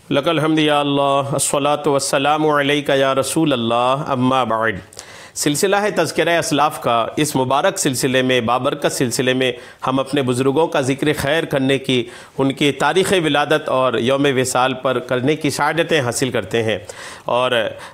لک الحمد یا اللہ الصلاۃ والسلام علیک یا رسول اللہ اما بعد۔ سلسلہ ہے تذکرہ اسلاف کا۔ اس مبارک سلسلے میں، بابرکت سلسلے میں ہم اپنے بزرگوں کا ذکر خیر کرنے کی، ان کی تاریخ ولادت اور یوم وصال پر کرنے کی سعادتیں حاصل کرتے ہیں، اور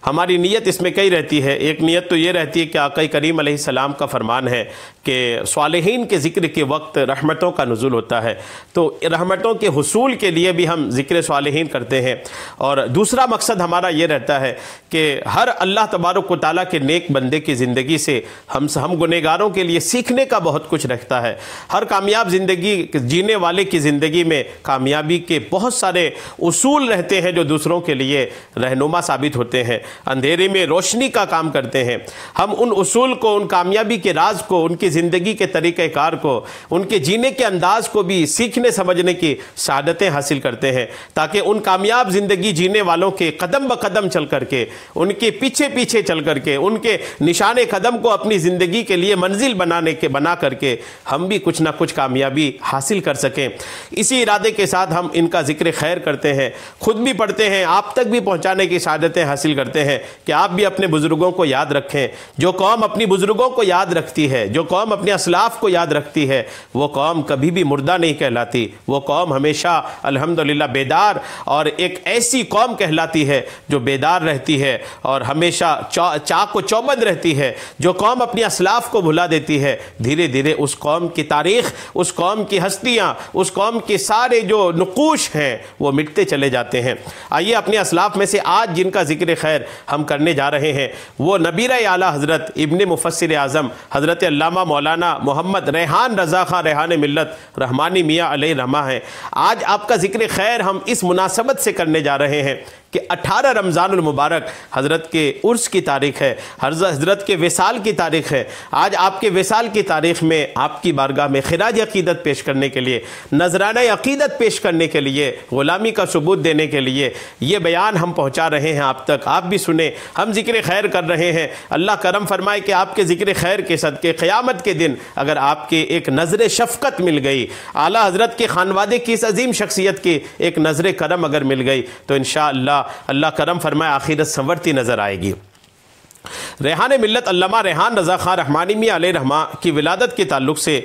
ہماری نیت اس میں کئی رہتی ہے۔ ایک نیت تو یہ رہتی ہے کہ آقا کریم علیہ السلام کا فرمان ہے کہ صالحین کے ذکر کے وقت رحمتوں کا نزول ہوتا ہے، تو رحمتوں کے حصول کے لیے بھی ہم ذکر صالحین کرتے ہیں۔ اور دوسرا مقصد ہمارا یہ رہتا ہے کہ ہر اللہ تبارک و تعالیٰ کے نیک بندے کی زندگی سے ہم گنہگاروں کے لیے سیکھنے کا بہت کچھ رکھتا ہے۔ ہر کامیاب زندگی جینے والے کی زندگی میں کامیابی کے بہت سارے اصول رہتے ہیں جو دوسروں کے لیے رہنما ثابت ہوتے ہیں، اندھیرے میں روشنی کا کام کرتے ہیں۔ ہم ان اصول کو، ان کامیابی کے راز کو، ان کی زندگی کے طریقہ کار کو، ان کے جینے کے انداز کو بھی سیکھنے سمجھنے کی سعادتیں حاصل کرتے ہیں، تاکہ ان کامیاب زندگی جینے والوں کے قدم بقدم چل کر کے، ان کے پیچھے پیچھے چل کر کے، ان کے نشان قدم کو اپنی زندگی کے لیے منزل بنا کر کے ہم بھی کچھ نہ کچھ کامیابی حاصل کر سکیں۔ اسی ارادے کے ساتھ ہم ان کا ذکر خیر کرتے ہیں، خود بھی پڑھتے ہیں، آپ تک بھی پہنچانے کی سعادتیں حاصل کرتے ہیں کہ آپ بھی اپنے بزرگوں کو یاد رکھیں۔ جو قوم اپنی بزرگوں کو یاد رکھتی ہے، جو قوم اپنے اسلاف کو یاد رکھتی ہے، وہ قوم کبھی بھی مردہ نہیں کہلاتی، وہ قوم ہمیشہ الحمدللہ بیدار اور ایک ایسی قوم کہلاتی ہے جو بیدار رہتی ہے اور ہمیشہ چاق و چوبند رہتی ہے۔ جو قوم اپنی اسلاف کو بھلا دیتی ہے، دھیرے دھیرے اس قوم کی تاریخ، اس قوم کی ہستیاں، اس قوم کے سارے جو نقوش ہیں وہ مٹتے چلے جاتے ہیں۔ آئیے اپنے اسلاف میں سے آج جن کا ذکر خیر ہم کرنے جا رہے ہیں وہ نبیرہ اعلیٰ حضرت ابن مفسر اعظم حضرت علامہ مولانا محمد ریحان رضا خان ریحان ملت رحمانی میاں علیہ رحمہ ہیں۔ آج آپ کا ذکر خیر ہم اس مناسبت سے کرنے جا رہے ہیں کہ 18 رمضان المبارک حضرت کے عرس کی تاریخ ہے، حضرت کے وصال کی تاریخ ہے۔ آج آپ کے وصال کی تاریخ میں آپ کی بارگاہ میں خراج عقیدت پیش کرنے کے لیے، نذرانہ عقیدت پیش کرنے کے لیے، غلامی کا ثبوت دینے کے لیے یہ بیان ہم پہنچا رہے ہیں آپ تک۔ آپ بھی سنیں، ہم ذکر خیر کر رہے ہیں۔ اللہ کرم فرمائے کہ آپ کے ذکر خیر کے صدقے قیامت کے دن اگر آپ کے ایک نظر شفقت مل گئی، اعلیٰ حضرت کے خانوادے کی اس عظیم شخصیت کی ایک نظر کرم اگر مل گئی تو انشاءاللہ اللہ کرم فرمائے آخرت سنورتی نظر آئے گی۔ ریحان ملت علامہ ریحان رضا خان رحمانی میاں علیہ رحمہ کی ولادت کے تعلق سے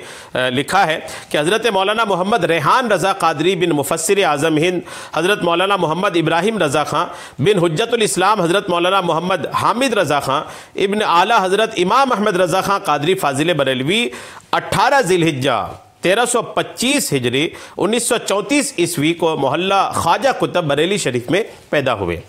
لکھا ہے کہ حضرت مولانا محمد ریحان رضا قادری بن مفسر اعظم ہند، حضرت مولانا محمد ابراہیم رضا خان بن حجت الاسلام، حضرت مولانا محمد حامد رضا خان ابن اعلیٰ حضرت امام احمد رضا خان قادری فاضل بریلوی 18 ذی الحجہ 1325 ہجری 1934 عیسوی کو محلہ خواجہ قطب بریلی شریف میں پیدا ہوئے۔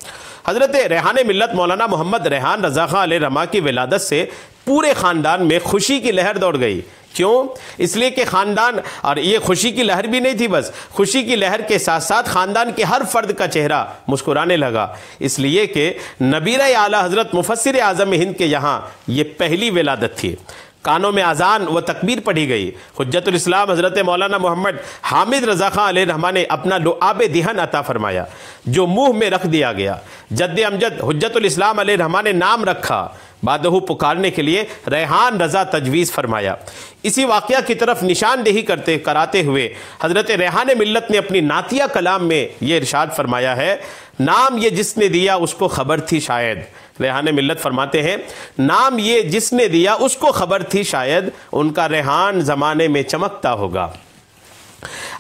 حضرت ریحان ملت مولانا محمد ریحان رضا خان علیہ رحمہ کی ولادت سے پورے خاندان میں خوشی کی لہر دوڑ گئی۔ کیوں؟ اس لیے کہ خاندان، اور یہ خوشی کی لہر بھی نہیں تھی، بس خوشی کی لہر کے ساتھ ساتھ خاندان کے ہر فرد کا چہرہ مسکرانے لگا، اس لیے کہ نبیرہ اعلیٰ حضرت مفسر اعظم ہند کے یہاں یہ پہلی ولادت تھی۔ کانوں میں اذان و تکبیر پڑھی گئی۔ حجت الاسلام حضرت مولانا محمد حامد رضا خان علیہ رحمہ نے اپنا لعاب دہن عطا فرمایا جو منہ میں رکھ دیا گیا۔ جد امجد حجت الاسلام علیہ رحمہ نے نام رکھا، بعدہ پکارنے کے لیے ریحان رضا تجویز فرمایا۔ اسی واقعہ کی طرف نشاندہی کراتے ہوئے حضرت ریحان ملت نے اپنی نعتیہ کلام میں یہ ارشاد فرمایا ہے، نام یہ جس نے دیا اس کو خبر تھی شاید۔ ریحان ملت فرماتے ہیں، نام یہ جس نے دیا اس کو خبر تھی شاید، ان کا ریحان زمانے میں چمکتا ہوگا۔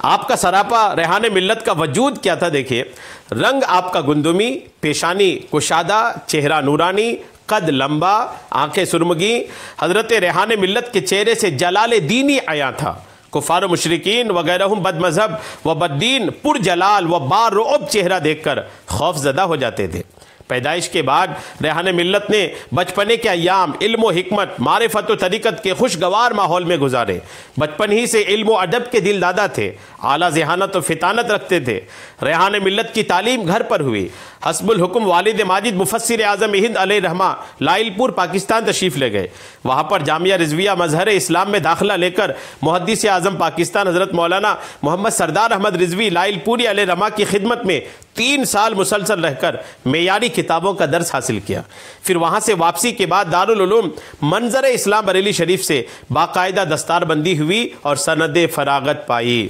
آپ کا سراپا ریحان ملت کا وجود کیا تھا دیکھیے، رنگ آپ کا گندمی، پیشانی کشادہ، چہرہ نورانی، قد لمبا، آنکھیں سرمگی۔ حضرت ریحان ملت کے چہرے سے جلال دینی عیاں تھا۔ کفار و مشرکین وغیرہم بد مذہب و بد دین پر جلال و بارعب چہرہ دیکھ کر خوف زدہ ہو جاتے تھے۔ پیدائش کے بعد ریحان ملت نے بچپنے کے ایام علم و حکمت، معرفت و طریقت کے خوشگوار ماحول میں گزارے۔ بچپن ہی سے علم و ادب کے دل دادا تھے، اعلیٰ ذہانت و فطانت رکھتے تھے۔ ریحان ملت کی تعلیم گھر پر ہوئی۔ حسب الحکم والد ماجد مفسر اعظم ہند علیہ رحمہ لائل پور پاکستان تشریف لے گئے۔ وہاں پر جامعہ رضویہ مظہر اسلام میں داخلہ لے کر محدث اعظم پاکستان حضرت مولانا محمد سردار احمد رضوی لائل پوری علیہ رحمہ کی خدمت میں 3 سال مسلسل رہ کر معیاری کتابوں کا درس حاصل کیا۔ پھر وہاں سے واپسی کے بعد دارالعلوم منظر اسلام بریلی شریف سے باقاعدہ دستار بندی ہوئی اور سند فراغت پائی۔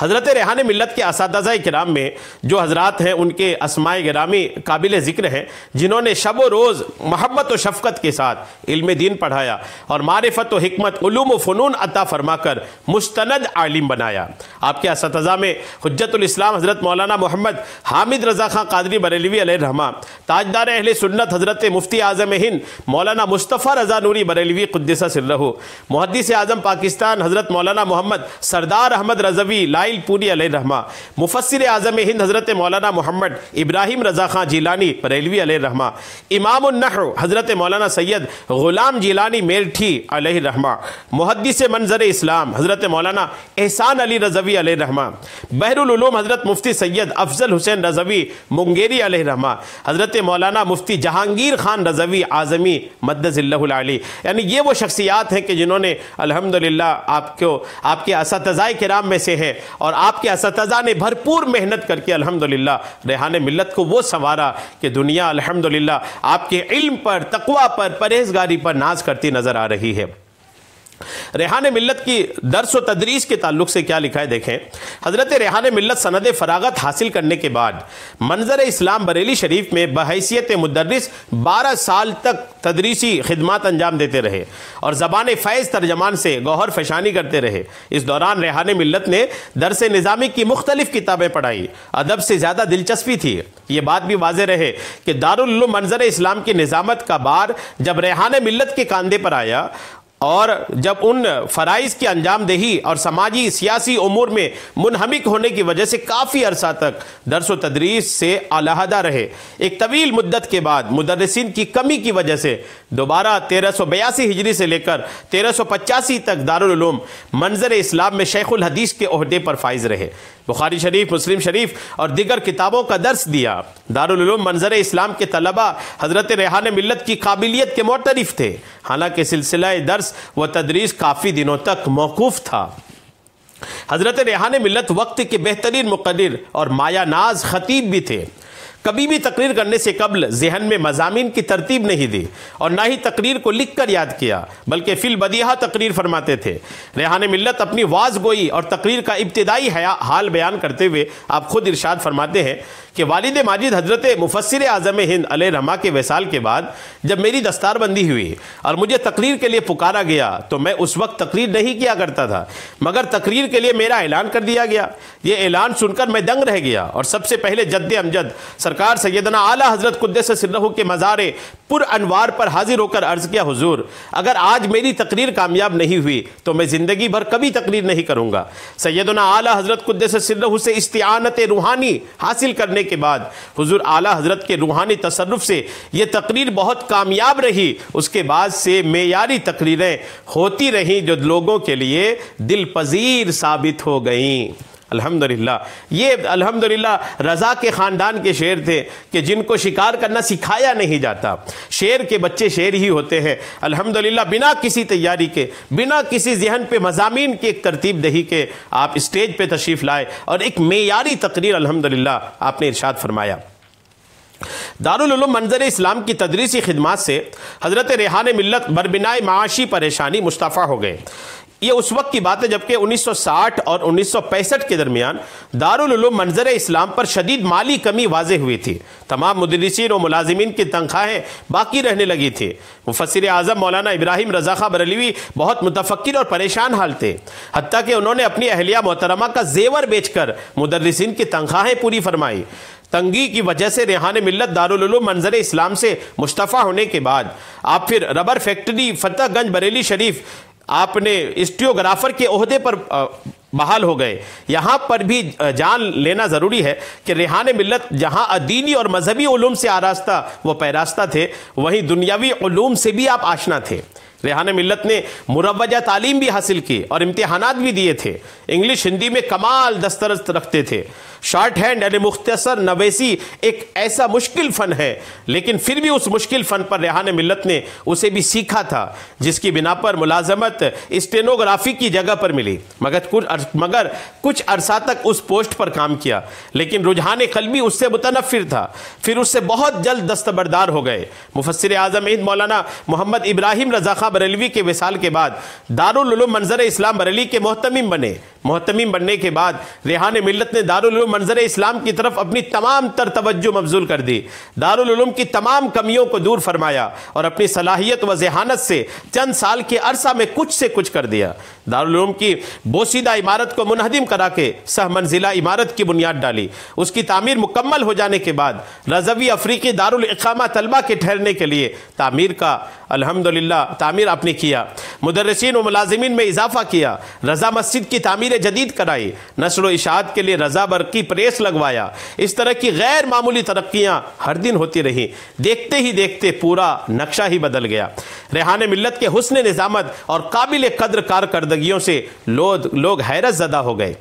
حضرت ریحان ملت کے اساتذہ کرام میں جو حضرات ہیں ان کے اسماء گرامی قابل ذکر ہیں جنہوں نے شب و روز محبت و شفقت کے ساتھ علم دین پڑھایا اور معرفت و حکمت علوم و فنون عطا فرما کر مستند عالم بنایا۔ آپ کے اساتذہ میں حجت الاسلام حضرت مولانا محمد حامد رضا خان قادری بریلوی علیہ الرحمہ، تاجدار اہل سنت حضرت مفتی اعظم ہند مولانا مصطفیٰ رضا نوری بریلوی قدس سرہ، محدث اعظم پاکستان حضرت مولانا محمد سردار احمد رضوی لائل پوری علیہ الرحمہ، مفسر اعظم ہند حضرت مولانا محمد ابراہیم رضا خان جیلانی بریلوی علیہ الرحمہ، امام النحو حضرت مولانا سید غلام جیلانی میرٹھی علیہ الرحمہ، محدث منظر اسلام حضرت مولانا احسان علی رضوی علیہ الرحمہ، بحر العلوم حضرت مفتی سید افضل حسین رضوی منگیری علیہ الرحمہ، حضرت مولانا مفتی جہانگیر خان رضوی اعظمی مدد اللہ العلی۔ یعنی یہ وہ شخصیات ہیں کہ جنہوں نے الحمدللہ آپ کے اساتذہ کرام میں سے ہیں، اور آپ کے اساتذہ نے بھرپور محنت کر کے الحمدللہ ریحان ملت کو وہ سنوارا کہ دنیا الحمدللہ آپ کے علم پر، تقوی پر، پرہیزگاری پر ناز کرتی نظر آ رہی ہے۔ ریحان ملت کی درس و تدریس کے تعلق سے کیا لکھا ہے دیکھیں۔ حضرت ریحان ملت سند فراغت حاصل کرنے کے بعد منظر اسلام بریلی شریف میں بحیثیت مدرس 12 سال تک تدریسی خدمات انجام دیتے رہے اور زبان فیض ترجمان سے گوہر فشانی کرتے رہے۔ اس دوران ریحان ملت نے درس نظامی کی مختلف کتابیں پڑھائی، ادب سے زیادہ دلچسپی تھی۔ یہ بات بھی واضح رہے کہ دارالعلوم منظر اسلام کی نظامت کا بار جب ریحان ملت کے کاندھے پر آیا اور جب ان فرائض کی انجام دہی اور سماجی سیاسی امور میں منہمک ہونے کی وجہ سے کافی عرصہ تک درس و تدریس سے علیحدہ رہے، ایک طویل مدت کے بعد مدرسین کی کمی کی وجہ سے دوبارہ 1382 ہجری سے لے کر 1385 تک دارالعلوم منظر اسلام میں شیخ الحدیث کے عہدے پر فائز رہے۔ بخاری شریف، مسلم شریف اور دیگر کتابوں کا درس دیا۔ دارالعلوم منظر اسلام کے طلبہ حضرت ریحان ملت کی قابلیت کے معترف تھے، حالانکہ سلسلہ درس و تدریس کافی دنوں تک موقوف تھا۔ حضرت ریحان ملت وقت کے بہترین مقرر اور مایہ ناز خطیب بھی تھے۔ کبھی بھی تقریر کرنے سے قبل ذہن میں مضامین کی ترتیب نہیں دی اور نہ ہی تقریر کو لکھ کر یاد کیا، بلکہ فی البدیہہ تقریر فرماتے تھے۔ ریحان ملت اپنی واعظ گوئی اور تقریر کا ابتدائی حال بیان کرتے ہوئے آپ خود ارشاد فرماتے ہیں کہ والد ماجد حضرت مفسر اعظم ہند علیہ الرحمہ کے وصال کے بعد جب میری دستار بندی ہوئی اور مجھے تقریر کے لیے پکارا گیا تو میں اس وقت تقریر نہیں کیا کرتا تھا، مگر تقریر کے لیے میرا اعلان کر دیا گیا۔ یہ اعلان سن کر میں دنگ رہ گیا اور سب سے پہلے جد امجد سرکار سیدنا اعلیٰ حضرت قدس سرہ کے مزار پر انوار پر حاضر ہو کر عرض کیا، حضور اگر آج میری تقریر کامیاب نہیں ہوئی تو میں زندگی بھر کبھی تقریر نہیں کروں گا۔ سیدنا اعلیٰ حضرت قدس سرہ سے استعانت روحانی حاصل کرنے کے بعد حضور اعلیٰ حضرت کے روحانی تصرف سے یہ تقریر بہت کامیاب رہی۔ اس کے بعد سے معیاری تقریریں ہوتی رہیں جو لوگوں کے لیے دل پذیر ثابت ہو گئیں۔ الحمدللہ یہ الحمدللہ رضا کے خاندان کے شعر تھے کہ جن کو شکار کرنا سکھایا نہیں جاتا، شعر کے بچے شعر ہی ہوتے ہیں۔ الحمدللہ بنا کسی تیاری کے، بنا کسی ذہن پہ مضامین کی ایک ترتیب دہی کے آپ اسٹیج پہ تشریف لائے اور ایک معیاری تقریر الحمدللہ آپ نے ارشاد فرمایا۔ دارالعلوم منظر اسلام کی تدریسی خدمات سے حضرت ریحان ملت بربنائے معاشی پریشانی مستعفی ہو گئے۔ یہ اس وقت کی بات ہے جبکہ 1960 اور 1965 کے درمیان دارالعلوم منظر اسلام پر شدید مالی کمی واضح ہوئی تھی۔ تمام مدرسین و ملازمین کی تنخواہیں باقی رہنے لگی تھی۔ مفسر اعظم مولانا ابراہیم رضا خان بریلوی بہت متفکر اور پریشان حال تھے، حتیٰ کہ انہوں نے اپنی اہلیہ محترمہ کا زیور بیچ کر مدرسین کی تنخواہیں پوری فرمائی۔ تنگی کی وجہ سے ریحان ملت دارالعلوم منظر اسلام سے مستعفی ہونے کے بعد آپ پھر ربر فیکٹری فتح گنج بریلی شریف آپ نے اسٹیوگرافر کے عہدے پر بحال ہو گئے۔ یہاں پر بھی جان لینا ضروری ہے کہ ریحان ملت جہاں دینی اور مذہبی علوم سے آراستہ و پیراستہ تھے، وہیں دنیاوی علوم سے بھی آپ آشنا تھے۔ ریحان ملت نے مروجہ تعلیم بھی حاصل کی اور امتحانات بھی دیے تھے۔ انگلش ہندی میں کمال دسترس رکھتے تھے۔ شارٹ ہینڈ یعنی مختصر نویسی ایک ایسا مشکل فن ہے، لیکن پھر بھی اس مشکل فن پر ریحان ملت نے اسے بھی سیکھا تھا، جس کی بنا پر ملازمت اسٹینوگرافی کی جگہ پر ملی، مگر کچھ عرصہ تک اس پوسٹ پر کام کیا، لیکن رجحان قلبی اس سے متنفر تھا، پھر اس سے بہت جلد دستبردار ہو گئے۔ مفسر اعظم ہند مولانا محمد ابراہیم رضا خان بریلوی کے وصال کے بعد دارالعلوم منظر اسلام بریلی کے محتمم بنے۔ محتمم بننے کے بعد ریحان ملت نے دارالعلوم منظر اسلام کی طرف اپنی تمام تر توجہ مبذول کر دی، دارالعلوم کی تمام کمیوں کو دور فرمایا اور اپنی صلاحیت و ذہانت سے چند سال کے عرصہ میں کچھ سے کچھ کر دیا۔ دارالعلوم کی بوسیدہ عمارت کو منہدم کرا کے سہ منزلہ عمارت کی بنیاد ڈالی۔ اس کی تعمیر مکمل ہو جانے کے بعد رضوی افریقی دارالاقامہ طلبہ کے ٹھہرنے کے لیے تعمیر کا الحمدللہ تعمیر آپ نے کیا، مدرسین و ملازمین میں اضافہ کیا، رضا مسجد کی تعمیر جدید کرائی، نشر و اشاعت کے لیے رضا برقی پریس لگوایا۔ اس طرح کی غیر معمولی ترقیاں ہر دن ہوتی رہیں، دیکھتے ہی دیکھتے پورا نقشہ ہی بدل گیا۔ ریحان ملت کے حسن نظامت اور قابل قدر کارکردگیوں سے لوگ حیرت زدہ ہو گئے۔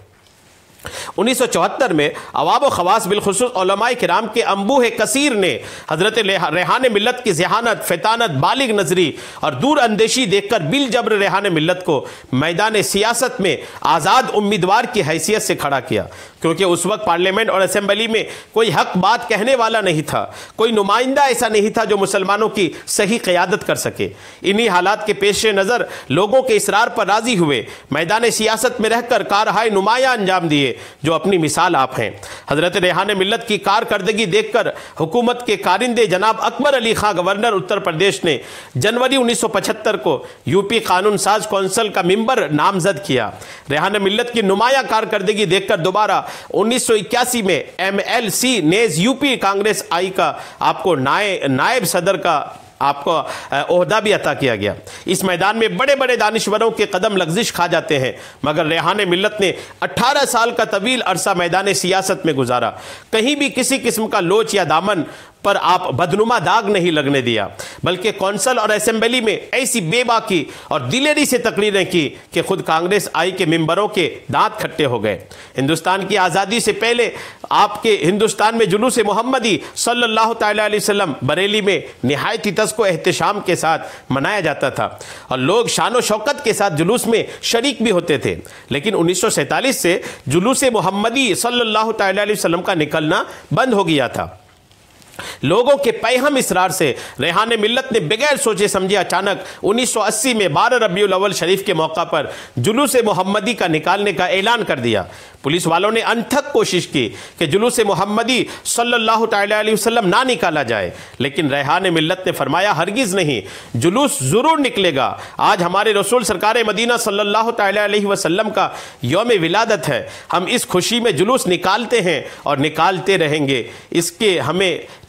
1974 میں عوام و خواص بالخصوص علماء کرام کے انبوہ کثیر نے حضرت ریحان ملت کی ذہانت، فطانت، بالغ نظری اور دور اندیشی دیکھ کر بالجبر ریحان ملت کو میدان سیاست میں آزاد امیدوار کی حیثیت سے کھڑا کیا، کیونکہ اس وقت پارلیمنٹ اور اسمبلی میں کوئی حق بات کہنے والا نہیں تھا، کوئی نمائندہ ایسا نہیں تھا جو مسلمانوں کی صحیح قیادت کر سکے۔ انہی حالات کے پیش نظر لوگوں کے اصرار پر راضی ہوئے، میدان سیاست میں رہ کر کارہائے نمایاں انجام دیے جو اپنی مثال آپ ہیں۔ حضرت ریحان ملت کی کارکردگی دیکھ کر حکومت کے کارندے جناب اکبر علی خان گورنر اتر پردیش نے جنوری 1975 کو یو پی قانون ساز کونسل کا ممبر نامزد کیا۔ ریحان ملت کی نمایاں کارکردگی دیکھ کر دوبارہ 1981 میں MLC نیز یو پی کانگریس آئی کا آپ کو نائب صدر کا آپ کو عہدہ بھی عطا کیا گیا۔ اس میدان میں بڑے بڑے دانشوروں کے قدم لغزش کھا جاتے ہیں، مگر ریحان ملت نے 18 سال کا طویل عرصہ میدان سیاست میں گزارا، کہیں بھی کسی قسم کا لوچ یا دامن پر آپ بدنما داغ نہیں لگنے دیا، بلکہ کونسل اور اسمبلی میں ایسی بے باکی اور دلیری سے تقریریں کی کہ خود کانگریس آئی کے ممبروں کے دانت کھٹے ہو گئے۔ ہندوستان کی آزادی سے پہلے آپ کے ہندوستان میں جلوس محمدی صلی اللہ تعالیٰ علیہ وسلم بریلی میں نہایت تذکو احتشام کے ساتھ منایا جاتا تھا اور لوگ شان و شوکت کے ساتھ جلوس میں شریک بھی ہوتے تھے، لیکن 1947 سے جلوس محمدی صلی اللہ تعالیٰ علیہ وسلم کا نکلنا بند ہو گیا تھا۔ لوگوں کے پیہم اصرار سے ریحان ملت نے بغیر سوچے سمجھے اچانک 1980 میں 12 ربیع الاول شریف کے موقع پر جلوس محمدی کا نکالنے کا اعلان کر دیا۔ پولیس والوں نے انتھک کوشش کی کہ جلوس محمدی صلی اللہ تعالیٰ علیہ وسلم نہ نکالا جائے، لیکن ریحان ملت نے فرمایا ہرگز نہیں، جلوس ضرور نکلے گا۔ آج ہمارے رسول سرکار مدینہ صلی اللہ تعالیٰ علیہ وسلم کا یوم ولادت ہے، ہم اس خوشی میں جلوس نکالتے ہیں اور نکالتے رہیں گے،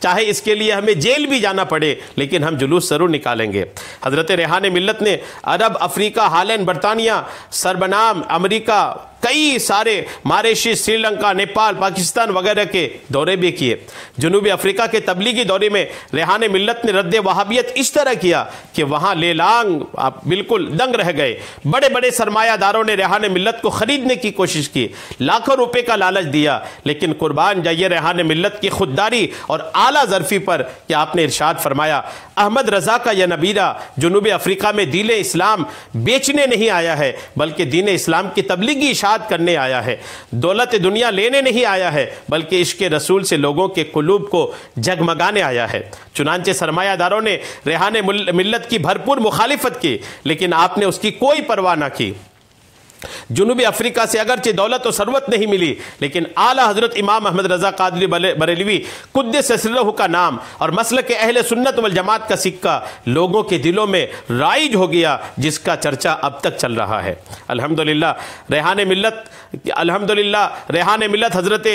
چاہے اس کے لیے ہمیں جیل بھی جانا پڑے، لیکن ہم جلوس ضرور نکالیں گے۔ حضرت ریحان ملت نے عرب، افریقہ، ہالینڈ، برطانیہ، سربنام، امریکہ، کئی سارے ماریشس، سری لنکا، نیپال، پاکستان وغیرہ کے دورے بھی کیے۔ جنوبی افریقہ کے تبلیغی دورے میں ریحان ملت نے رد وہابیت اس طرح کیا کہ وہاں لیلانگ آپ بالکل دنگ رہ گئے۔ بڑے بڑے سرمایہ داروں نے ریحان ملت کو خریدنے کی کوشش کی، لاکھوں روپے کا لالچ دیا، لیکن قربان جائیے ریحان ملت کی خودداری اور اعلیٰ ظرفی پر کہ آپ نے ارشاد فرمایا احمد رضا کا یہ نبیرہ جنوبی افریقہ میں دین اسلام بیچنے نہیں آیا ہے، بلکہ دین اسلام کی تبلیغی اشاعت کرنے آیا ہے، دولت دنیا لینے نہیں آیا ہے، بلکہ عشق رسول سے لوگوں کے قلوب کو جگمگانے آیا ہے۔ چنانچہ سرمایہ داروں نے ریحان ملت کی بھرپور مخالفت کی، لیکن آپ نے اس کی کوئی پرواہ نہ کی۔ جنوبی افریقہ سے اگرچہ دولت و ثروت نہیں ملی، لیکن اعلیٰ حضرت امام احمد رضا قادری بریلوی قدس سرہ کا نام اور مسلک اہل سنت والجماعت کا سکہ لوگوں کے دلوں میں رائج ہو گیا، جس کا چرچا اب تک چل رہا ہے۔ الحمدللہ ریحان ملت حضرت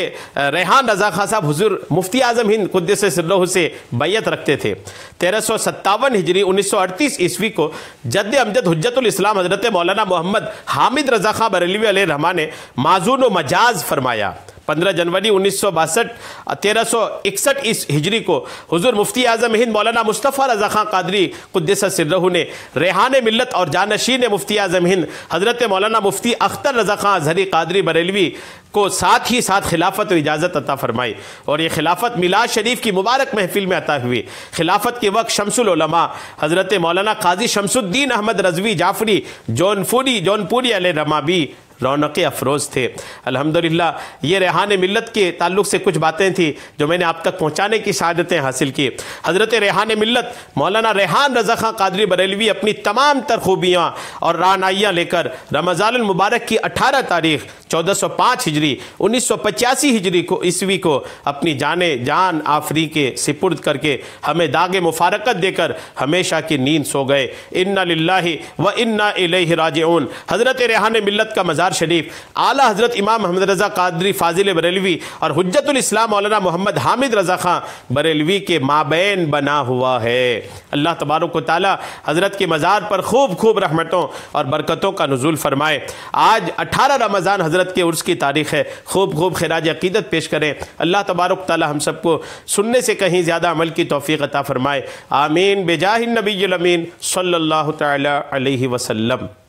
ریحان رضا خان صاحب حضور مفتی اعظم ہند قدس سرہ سے بیعت رکھتے تھے۔ 1357 ہجری 1938 عیسوی کو جد امجد حجت الاسلام حضرت مولانا محمد حامد رضا خان بریلوی علیہ الرحمٰن نے معزون و مجاز فرمایا۔ 15 جنوری 1361 ہجری کو حضور مفتی اعظم ہند مولانا مصطفیٰ رضا خان قادری قدس سرہ نے ریحان ملت اور جانشین مفتی اعظم ہند حضرت مولانا مفتی اختر رضا خان ازہری قادری بریلوی کو ساتھ ہی ساتھ خلافت و اجازت عطا فرمائی، اور یہ خلافت میلاد شریف کی مبارک محفل میں عطا ہوئی۔ خلافت کے وقت شمس العلماء حضرت مولانا قاضی شمس الدین احمد رضوی جعفری جونپوری علیہ الرحمہ بھی رونق افروز تھے۔ الحمدللہ یہ ریحان ملت کے تعلق سے کچھ باتیں تھیں جو میں نے آپ تک پہنچانے کی سعادتیں حاصل کی۔ حضرت ریحان ملت مولانا ریحان رضا خان قادری بریلوی اپنی تمام تر خوبیاں اور رعنائیاں لے کر رمضان المبارک کی 18 تاریخ 1405 ہجری 1985 ہجری کو عیسوی کو اپنی جان آفری کے سپرد کر کے ہمیں داغ مفارقت دے کر ہمیشہ کی نیند سو گئے۔ انا للہ و انا الیہ راجعون۔ حضرت ریحان ملت کا مزار شریف اعلیٰ حضرت امام محمد رضا قادری فاضل بریلوی اور حجت الاسلام مولانا محمد حامد رضا خان بریلوی کے مابین بنا ہوا ہے۔ اللہ تبارک و تعالی حضرت کے مزار پر خوب خوب رحمتوں اور برکتوں کا نزول فرمائے۔ آج 18 رمضان حضرت کے عرس کی تاریخ ہے، خوب خوب خراج عقیدت پیش کریں۔ اللہ تبارک تعالی ہم سب کو سننے سے کہیں زیادہ عمل کی توفیق عطا فرمائے، آمین بجاہ النبی الامین صلی اللہ تعالی علیہ وسلم۔